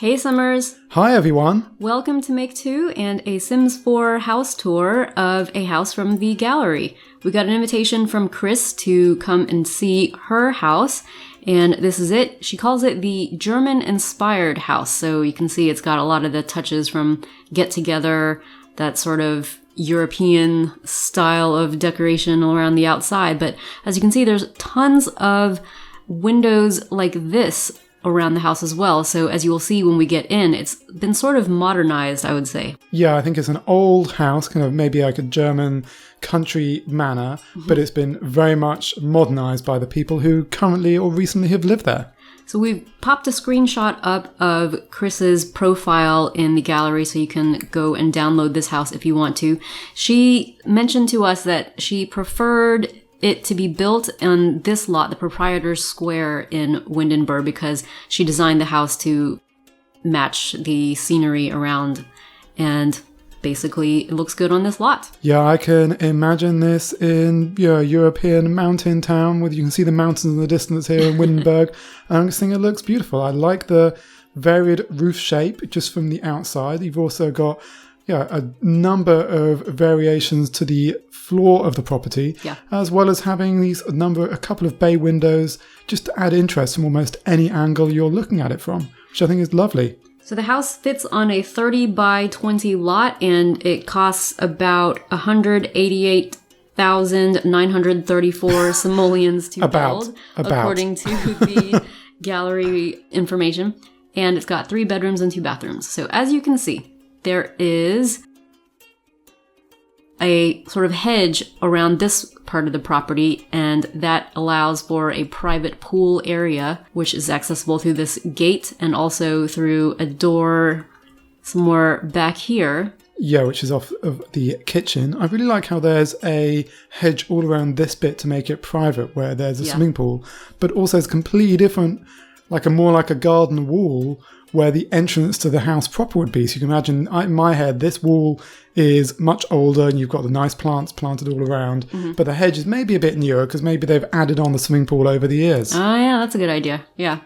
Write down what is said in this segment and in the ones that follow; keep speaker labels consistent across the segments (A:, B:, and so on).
A: Hey Summers!
B: Hi everyone!
A: Welcome to Make 2 and a Sims 4 house tour of a house from the gallery. We got an invitation from Cris to come and see her house, and this is it. She calls it the German-inspired house, so you can see it's got a lot of the touches from Get Together, that sort of European style of decoration around the outside, but as you can see, there's tons of windows like this around the house as well. So as you will see when we get in, it's been sort of modernized, I would say.
B: Yeah, I think it's an old house, kind of maybe like a German country manor, but it's been very much modernized by the people who currently or recently have lived there.
A: So we've popped a screenshot up of Chris's profile in the gallery so you can go and download this house if you want to. She mentioned to us that she preferred it to be built on this lot, the Proprietor's Square in Windenburg, because she designed the house to match the scenery around, and basically it looks good on this lot.
B: Yeah, I can imagine this in a European mountain town where you can see the mountains in the distance here in Windenburg. I just think it looks beautiful. I like the varied roof shape just from the outside. You've also got a number of variations to the floor of the property, as well as having a couple of bay windows just to add interest from almost any angle you're looking at it from, which I think is lovely.
A: So the house fits on a 30 by 20 lot, and it costs about 188,934 simoleons to build, according to the gallery information. And it's got 3 bedrooms and 2 bathrooms. So as you can see, there is a sort of hedge around this part of the property, and that allows for a private pool area, which is accessible through this gate and also through a door somewhere back here.
B: Yeah, which is off of the kitchen. I really like how there's a hedge all around this bit to make it private, where there's a swimming pool, but also it's completely different, more like a garden wall, where the entrance to the house proper would be. So you can imagine, in my head, this wall is much older and you've got the nice plants planted all around. Mm-hmm. But the hedge is maybe a bit newer because maybe they've added on the swimming pool over the years.
A: Oh, yeah, that's a good idea. Yeah.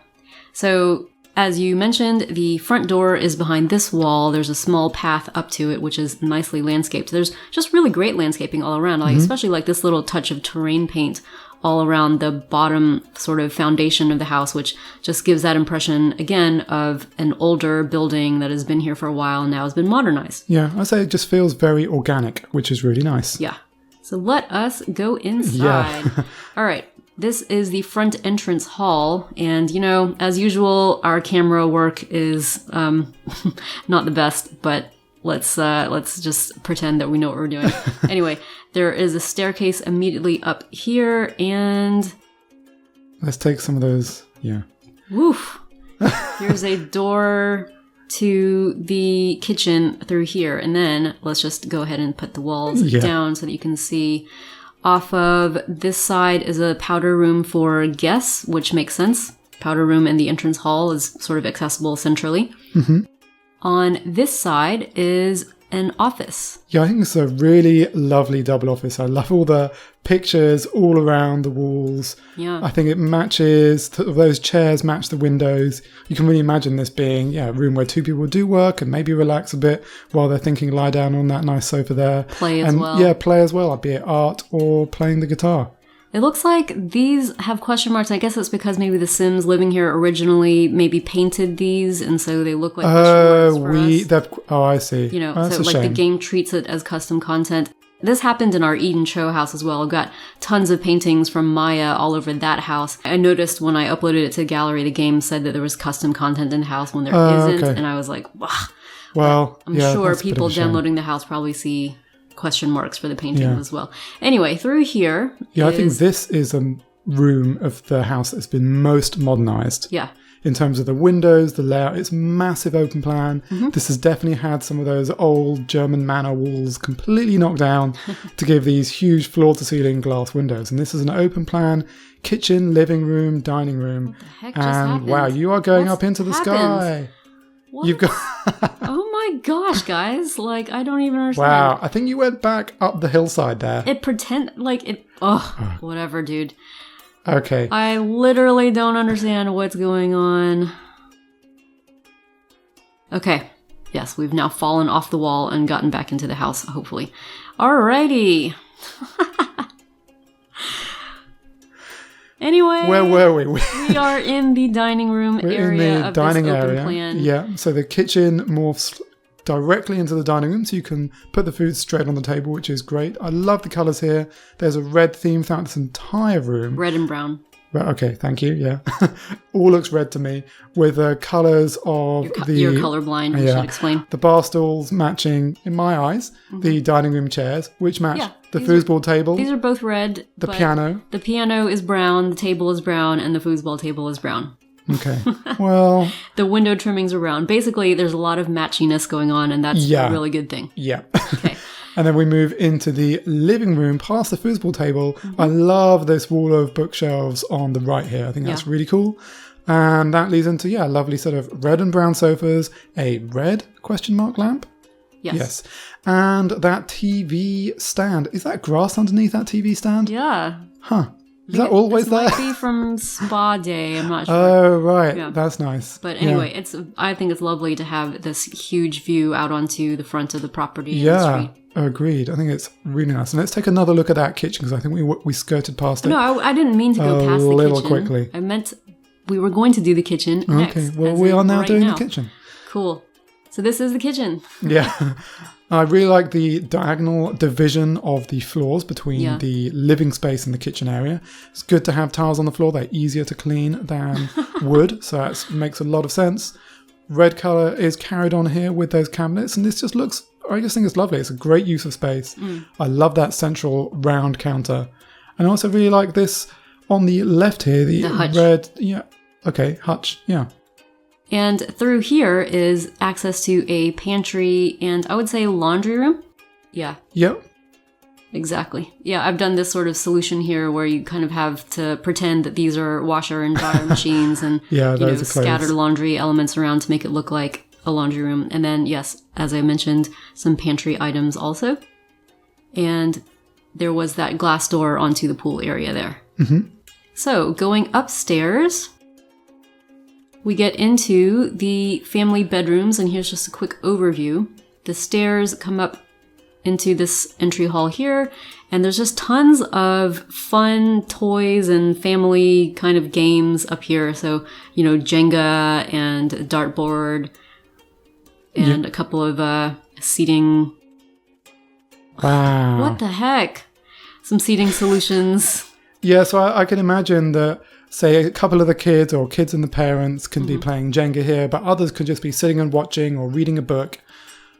A: So as you mentioned, the front door is behind this wall. There's a small path up to it, which is nicely landscaped. There's just really great landscaping all around, especially like this little touch of terrain paint all around the bottom sort of foundation of the house, which just gives that impression, again, of an older building that has been here for a while and now has been modernized.
B: Yeah, I'd say it just feels very organic, which is really nice.
A: Yeah. So let us go inside. Yeah. All right. This is the front entrance hall, and, as usual, our camera work is not the best, but let's just pretend that we know what we're doing. Anyway, there is a staircase immediately up here, and
B: let's take some of those. Yeah.
A: Woof. Here's a door to the kitchen through here, and then let's just go ahead and put the walls down so that you can see. Off of this side is a powder room for guests, which makes sense. Powder room and the entrance hall is sort of accessible centrally. Mm-hmm. On this side is an office. Yeah,
B: I think it's a really lovely double office. I love all the pictures all around the walls.
A: Yeah.
B: I think it matches, those chairs match the windows. You can really imagine this being a room where 2 people do work and maybe relax a bit while they're thinking, lie down on that nice sofa there.
A: Play as well.
B: Yeah, play as well, be it art or playing the guitar.
A: It looks like these have question marks. I guess it's because maybe the Sims living here originally maybe painted these, and so they look like question marks for us.
B: I see.
A: So like the game treats it as custom content. This happened in our Eden Show house as well. I've got tons of paintings from Maya all over that house. I noticed when I uploaded it to the gallery, the game said that there was custom content in the house when there isn't,
B: okay.
A: And I was like, wow.
B: Well,
A: I'm sure people downloading the house probably see question marks for the painting as well. Anyway, through here
B: I think this is a room of the house that's been most modernized.
A: Yeah.
B: In terms of the windows, the layout, it's massive open plan. Mm-hmm. This has definitely had some of those old German manor walls completely knocked down to give these huge floor-to-ceiling glass windows. And this is an open plan kitchen, living room, dining room.
A: What the heck just happened?
B: Wow, you are going up into the sky.
A: What?
B: You've got
A: Oh my gosh, guys. I don't even understand.
B: Wow, I think you went back up the hillside there.
A: Whatever, dude.
B: Okay.
A: I literally don't understand what's going on. Okay. Yes, we've now fallen off the wall and gotten back into the house, hopefully. Alrighty. Anyway,
B: where were we?
A: We are in the dining room area of this open plan.
B: Yeah, so the kitchen morphs directly into the dining room, so you can put the food straight on the table, which is great. I love the colours here. There's a red theme throughout this entire room.
A: Red and brown.
B: Right, okay, thank you, yeah. All looks red to me, with the colours of
A: You're colourblind, you should explain.
B: The bar stools matching, in my eyes, the dining room chairs, which match the foosball table.
A: These are both red.
B: The piano.
A: The piano is brown, the table is brown, and the foosball table is brown.
B: Okay, well...
A: The window trimmings are brown. Basically, there's a lot of matchiness going on, and that's a really good thing.
B: Yeah.
A: Okay.
B: And then we move into the living room past the foosball table. I love this wall of bookshelves on the right here. I think that's really cool. And that leads into, a lovely sort of red and brown sofas, a red question mark lamp. Yes. And that TV stand. Is that grass underneath that TV stand?
A: Yeah.
B: Huh. Is that always there?
A: Might be from Spa Day. I'm not sure.
B: Oh, right.
A: Yeah.
B: That's nice.
A: But anyway, I think it's lovely to have this huge view out onto the front of the property.
B: Yeah. Agreed. I think it's really nice. And let's take another look at that kitchen, because I think we skirted past it.
A: No, I didn't mean to go past the kitchen.
B: A little quickly.
A: I meant we were going to do the kitchen next.
B: Okay, well, we are now doing the kitchen.
A: Cool. So this is the kitchen.
B: Yeah. I really like the diagonal division of the floors between the living space and the kitchen area. It's good to have tiles on the floor. They're easier to clean than wood, so that makes a lot of sense. Red colour is carried on here with those cabinets, and this just looks... I just think it's lovely. It's a great use of space. I love that central round counter. And I also really like this on the left here, the
A: hutch.
B: Red... Yeah. Okay, hutch. Yeah.
A: And through here is access to a pantry and I would say laundry room. Yeah.
B: Yep.
A: Exactly. Yeah, I've done this sort of solution here where you kind of have to pretend that these are washer and dryer machines and scattered laundry elements around to make it look like a laundry room. And then, yes, as I mentioned, some pantry items also. And there was that glass door onto the pool area there. So going upstairs, we get into the family bedrooms, and here's just a quick overview. The stairs come up into this entry hall here, and there's just tons of fun toys and family kind of games up here. So, Jenga and a dartboard and a couple of seating.
B: Wow.
A: What the heck? Some seating solutions.
B: Yeah, so I can imagine that, say, a couple of the kids or kids and the parents can be playing Jenga here, but others could just be sitting and watching or reading a book.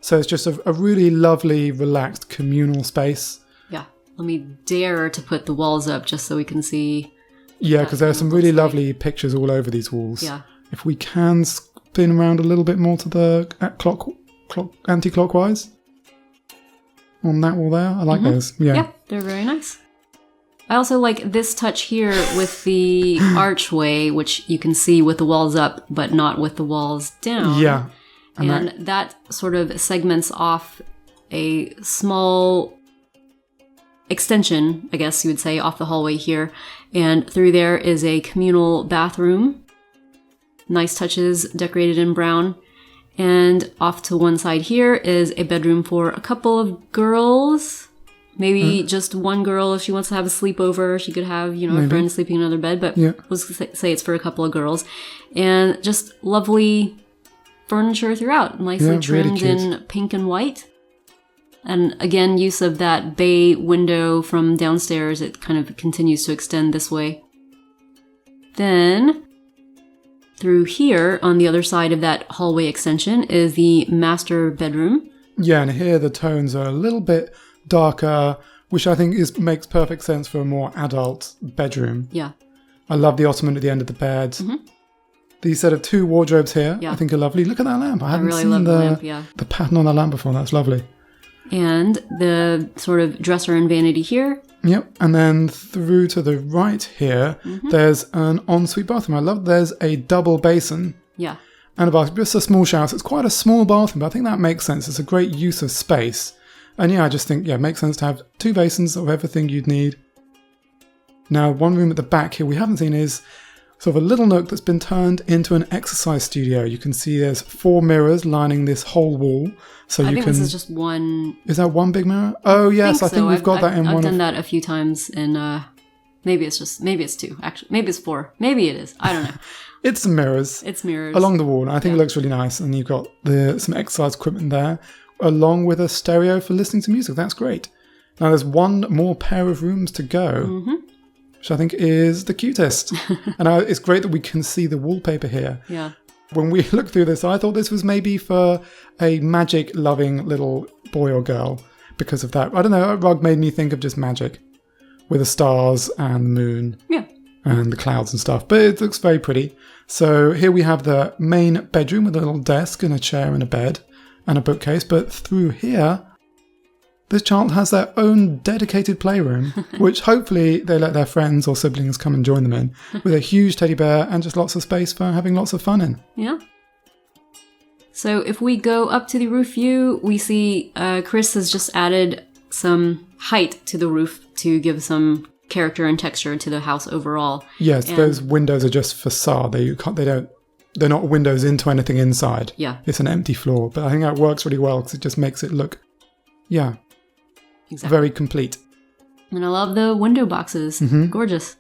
B: So it's just a really lovely, relaxed, communal space. Yeah.
A: Let me dare to put the walls up just so we can see.
B: Yeah, because there are some really lovely pictures all over these walls.
A: Yeah.
B: If we can spin around a little bit more to the anti-clockwise on that wall there. I like those.
A: Yeah, they're very nice. I also like this touch here with the archway, which you can see with the walls up, but not with the walls down.
B: Yeah.
A: And that sort of segments off a small extension, I guess you would say, off the hallway here. And through there is a communal bathroom. Nice touches, decorated in brown. And off to one side here is a bedroom for a couple of girls. Maybe just one girl, if she wants to have a sleepover, she could have, a friend sleeping in another bed. But let's say it's for a couple of girls. And just lovely furniture throughout, nicely trimmed in pink and white. And again, use of that bay window from downstairs. It kind of continues to extend this way. Then through here, on the other side of that hallway extension, is the master bedroom.
B: Yeah, and here the tones are a little bit darker, which I think makes perfect sense for a more adult bedroom.
A: Yeah.
B: I love the ottoman at the end of the bed. These set of two wardrobes here, I think are lovely. Look at that lamp. I haven't
A: really
B: seen
A: love
B: the
A: lamp,
B: the pattern on that lamp before. That's lovely.
A: And the sort of dresser and vanity here.
B: Yep. And then through to the right here, there's an ensuite bathroom. I love there's a double basin.
A: Yeah.
B: And a bathroom. Just a small shower. So it's quite a small bathroom, but I think that makes sense. It's a great use of space. And I just think, it makes sense to have two basins of everything you'd need. Now, one room at the back here we haven't seen is sort of a little nook that's been turned into an exercise studio. You can see there's 4 mirrors lining this whole wall. So
A: I
B: you
A: think
B: can...
A: this is just one.
B: Is that one big mirror? Oh, yes, I think we've got that in one.
A: I've done that a few times, and maybe it's 2. Actually, maybe it's 4. Maybe it is. I don't know.
B: It's some mirrors.
A: It's mirrors.
B: Along the wall. I think it looks really nice. And you've got some exercise equipment there, along with a stereo for listening to music. That's great. Now there's one more pair of rooms to go, which I think is the cutest. And it's great that we can see the wallpaper here.
A: Yeah.
B: When we looked through this, I thought this was maybe for a magic-loving little boy or girl because of that. I don't know, a rug made me think of just magic with the stars and the moon.
A: Yeah.
B: And the clouds and stuff. But it looks very pretty. So here we have the main bedroom with a little desk and a chair and a bed and a bookcase. But through here, this child has their own dedicated playroom, which hopefully they let their friends or siblings come and join them in, with a huge teddy bear and just lots of space for having lots of fun in.
A: Yeah. So if we go up to the roof view, we see Cris has just added some height to the roof to give some character and texture to the house overall.
B: Yes, those windows are just facade. They're not windows into anything inside.
A: Yeah.
B: It's an empty floor. But I think that works really well because it just makes it look,
A: exactly,
B: very complete.
A: And I love the window boxes. Gorgeous.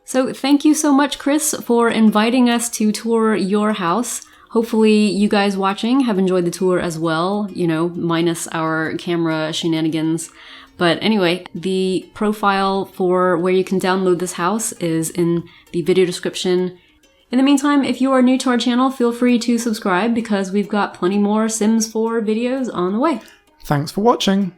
A: So thank you so much, Cris, for inviting us to tour your house. Hopefully you guys watching have enjoyed the tour as well, minus our camera shenanigans. But anyway, the profile for where you can download this house is in the video description. In the meantime, if you are new to our channel, feel free to subscribe because we've got plenty more Sims 4 videos on the way.
B: Thanks for watching.